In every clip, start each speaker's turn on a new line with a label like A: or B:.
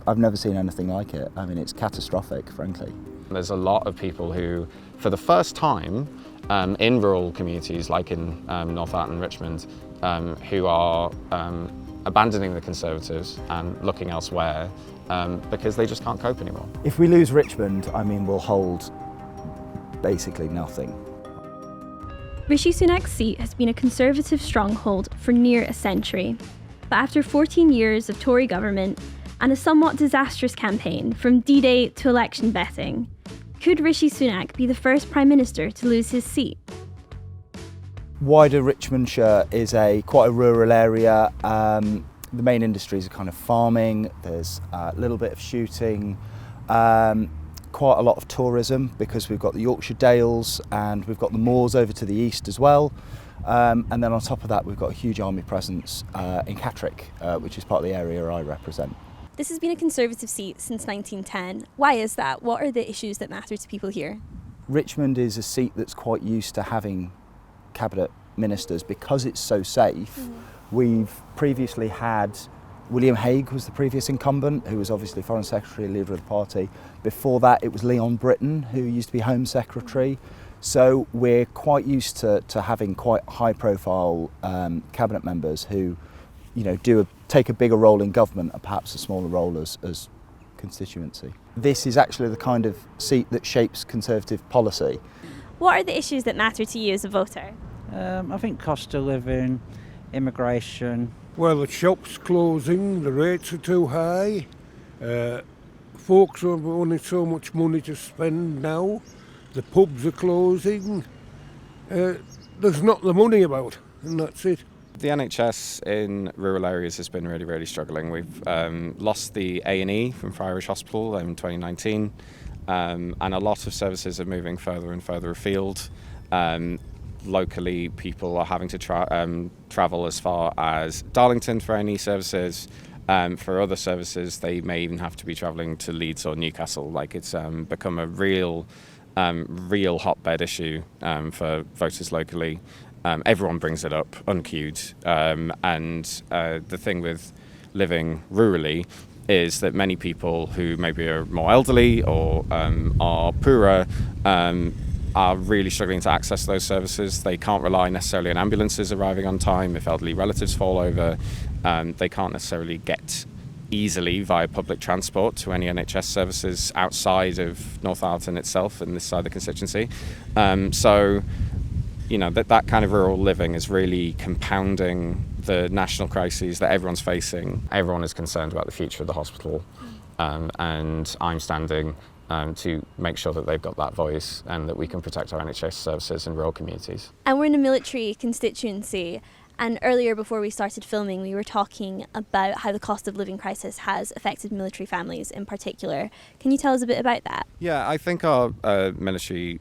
A: I've never seen anything like it. I mean, it's catastrophic, frankly.
B: There's a lot of people who, for the first time, in rural communities like in Northallerton and Richmond, who are abandoning the Conservatives and looking elsewhere because they just can't cope anymore.
A: If we lose Richmond, I mean, we'll hold basically nothing.
C: Rishi Sunak's seat has been a Conservative stronghold for near a century. But after 14 years of Tory government and a somewhat disastrous campaign from D-Day to election betting, could Rishi Sunak be the first Prime Minister to lose his seat?
A: Wider Richmondshire is quite a rural area. The main industries are kind of farming, there's a little bit of shooting, quite a lot of tourism because we've got the Yorkshire Dales and we've got the moors over to the east as well. And then on top of that, we've got a huge army presence in Catterick, which is part of the area I represent.
C: This has been a Conservative seat since 1910. Why is that? What are the issues that matter to people here?
A: Richmond is a seat that's quite used to having cabinet ministers because it's so safe. We've previously had William Hague was the previous incumbent, who was obviously Foreign Secretary, leader of the party. Before that, it was Leon Britton, who used to be Home Secretary. So we're quite used to having quite high-profile cabinet members who, you know, take a bigger role in government and perhaps a smaller role as constituency. This is actually the kind of seat that shapes Conservative policy.
C: What are the issues that matter to you as a voter?
D: I think cost of living, immigration.
E: Well, the shops closing, the rates are too high. Folks have only so much money to spend now. The pubs are closing. There's not the money about, and that's it.
B: The NHS in rural areas has been really, really struggling. We've lost the A&E from Friars Hospital in 2019, and a lot of services are moving further and further afield. Locally, people are having to travel as far as Darlington for A&E services. For other services, they may even have to be travelling to Leeds or Newcastle. Like, it's become a real hotbed issue for voters locally. Everyone brings it up, unqueued. And the thing with living rurally is that many people who maybe are more elderly or are poorer are really struggling to access those services. They can't rely necessarily on ambulances arriving on time. If elderly relatives fall over, they can't necessarily get easily via public transport to any NHS services outside of Northallerton itself and this side of the constituency. So, you know, that kind of rural living is really compounding the national crises that everyone's facing. Everyone is concerned about the future of the hospital, and I'm standing to make sure that they've got that voice and that we can protect our NHS services in rural communities.
C: And we're in a military constituency, and earlier before we started filming we were talking about how the cost of living crisis has affected military families in particular. Can you tell us a bit about that?
B: Yeah, I think our military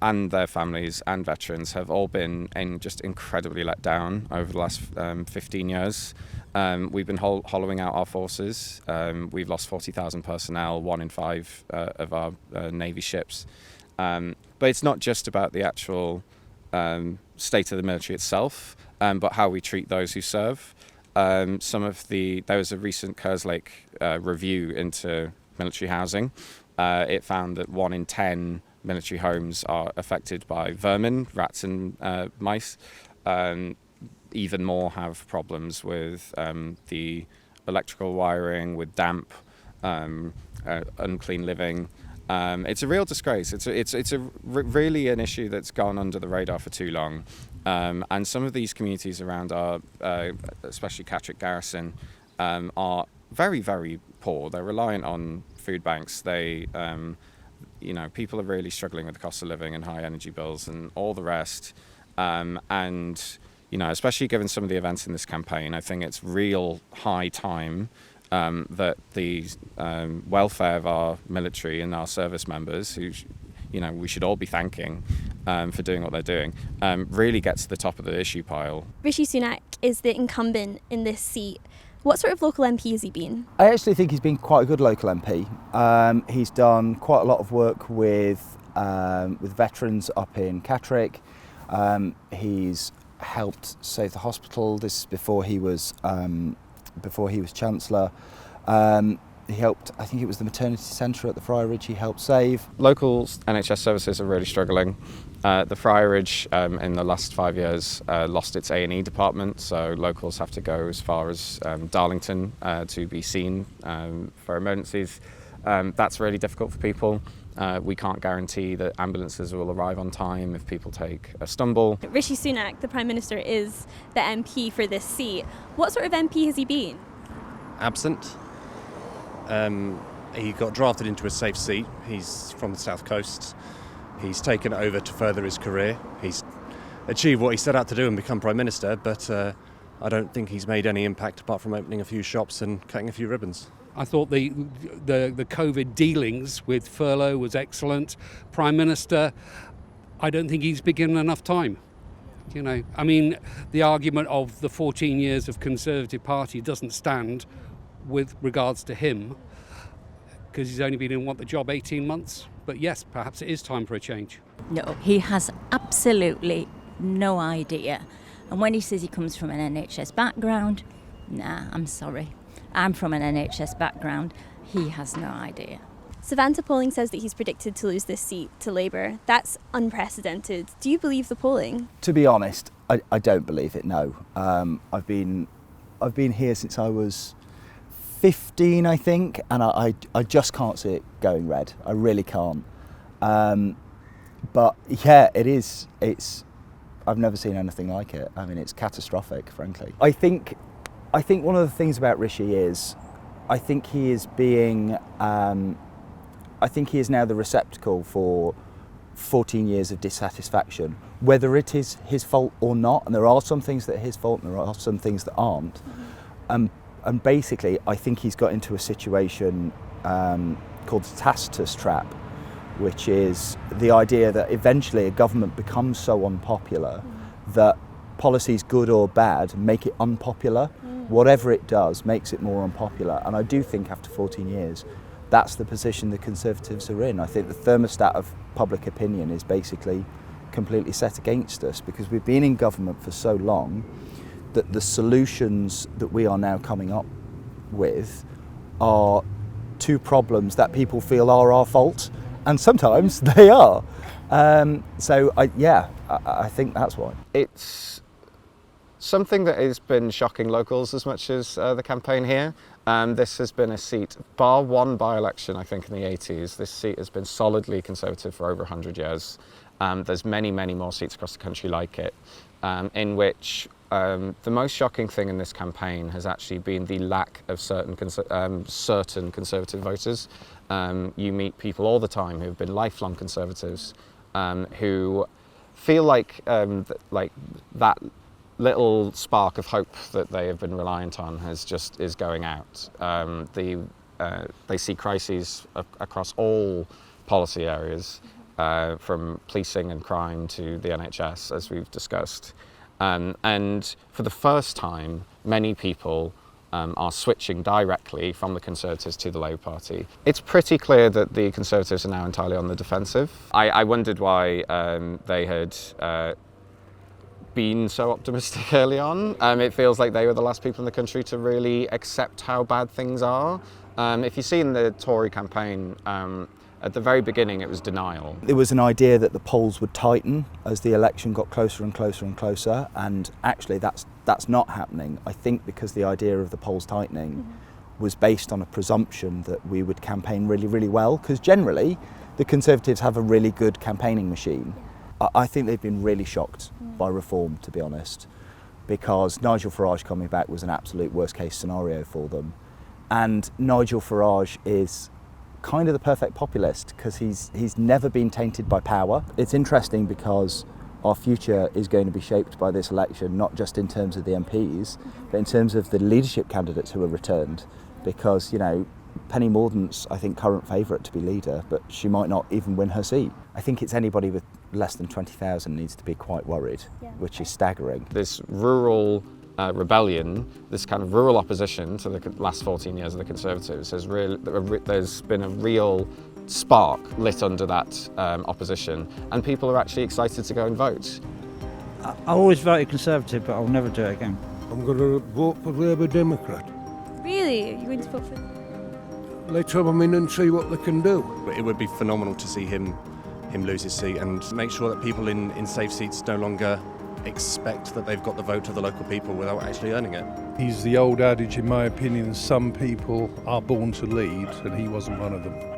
B: and their families and veterans have all been just incredibly let down over the last 15 years. We've been hollowing out our forces. We've lost 40,000 personnel, 1 in 5 of our Navy ships. But it's not just about the actual state of the military itself, but how we treat those who serve. There was a recent Kerslake review into military housing. It found that 1 in 10 military homes are affected by vermin, rats and mice. Even more have problems with the electrical wiring, with damp, unclean living. It's a real disgrace. It's really an issue that's gone under the radar for too long. And some of these communities around our, especially Catterick Garrison, are very, very poor. They're reliant on food banks. People are really struggling with the cost of living and high energy bills and all the rest. Especially given some of the events in this campaign, I think it's real high time that the welfare of our military and our service members, who we should all be thanking for doing what they're doing, really gets to the top of the issue pile.
C: Rishi Sunak is the incumbent in this seat. What sort of local MP has he been?
A: I actually think he's been quite a good local MP. He's done quite a lot of work with veterans up in Catterick. He's helped save the hospital. This is before he was Chancellor. He helped, I think it was the maternity centre at the Friarage he helped save.
B: Local NHS services are really struggling. The Friarage in the last 5 years lost its A&E department, so locals have to go as far as Darlington to be seen for emergencies. That's really difficult for people. We can't guarantee that ambulances will arrive on time if people take a stumble.
C: Rishi Sunak, the Prime Minister, is the MP for this seat. What sort of MP has he been?
F: Absent. He got drafted into a safe seat. He's from the South Coast. He's taken it over to further his career. He's achieved what he set out to do and become Prime Minister, but I don't think he's made any impact apart from opening a few shops and cutting a few ribbons.
G: I thought the COVID dealings with furlough was excellent. Prime Minister, I don't think he's been given enough time. You know, I mean, the argument of the 14 years of Conservative Party doesn't stand with regards to him, because he's only been in the job 18 months. But yes, perhaps it is time for a change.
H: No, he has absolutely no idea. And when he says he comes from an NHS background, nah, I'm sorry. I'm from an NHS background. He has no idea.
C: Savanta polling says that he's predicted to lose this seat to Labour. That's unprecedented. Do you believe the polling?
A: To be honest, I don't believe it, no. I've been here since I was 15, I think, and I just can't see it going red. I really can't. But yeah, it's I've never seen anything like it. I mean, it's catastrophic, frankly. I think one of the things about Rishi is, I think he is now the receptacle for 14 years of dissatisfaction, whether it is his fault or not. And there are some things that are his fault and there are some things that aren't. And basically, I think he's got into a situation called the Tacitus Trap, which is the idea that eventually a government becomes so unpopular that policies, good or bad, make it unpopular. Whatever it does makes it more unpopular. And I do think after 14 years, that's the position the Conservatives are in. I think the thermostat of public opinion is basically completely set against us, because we've been in government for so long that the solutions that we are now coming up with are to problems that people feel are our fault, and sometimes they are. So I think that's why.
B: It's something that has been shocking locals as much as the campaign here. This has been a seat, bar one by-election, I think, in the 80s. This seat has been solidly Conservative for over 100 years. There's many, many more seats across the country like it, in which the most shocking thing in this campaign has actually been the lack of certain Conservative voters. You meet people all the time who have been lifelong Conservatives, who feel like that little spark of hope that they have been reliant on is going out. They see crises across all policy areas, from policing and crime to the NHS, as we've discussed. And for the first time, many people are switching directly from the Conservatives to the Labour Party. It's pretty clear that the Conservatives are now entirely on the defensive. I wondered why they had been so optimistic early on. It feels like they were the last people in the country to really accept how bad things are. If you see in the Tory campaign, at the very beginning it was denial.
A: There was an idea that the polls would tighten as the election got closer and closer and closer, and actually that's not happening. I think because the idea of the polls tightening was based on a presumption that we would campaign really, really well, because generally the Conservatives have a really good campaigning machine. I think they've been really shocked by reform, to be honest, because Nigel Farage coming back was an absolute worst case scenario for them. And Nigel Farage is kind of the perfect populist because he's never been tainted by power. It's interesting because our future is going to be shaped by this election, not just in terms of the MPs, but in terms of the leadership candidates who are returned. Because, you know, Penny Mordaunt's, I think, current favourite to be leader, but she might not even win her seat. I think it's anybody with less than 20,000 needs to be quite worried, which is staggering.
B: This rural rebellion, this kind of rural opposition to the last 14 years of the Conservatives, there's been a real spark lit under that opposition, and people are actually excited to go and vote.
D: I always voted Conservative, but I'll never do it again.
E: I'm going to vote for Labour Democrat.
C: Really? Are you going to vote for?
E: let's have them in and see what they can do.
F: It would be phenomenal to see him lose his seat and make sure that people in safe seats no longer expect that they've got the vote of the local people without actually earning it.
I: He's the old adage, in my opinion, some people are born to lead, and he wasn't one of them.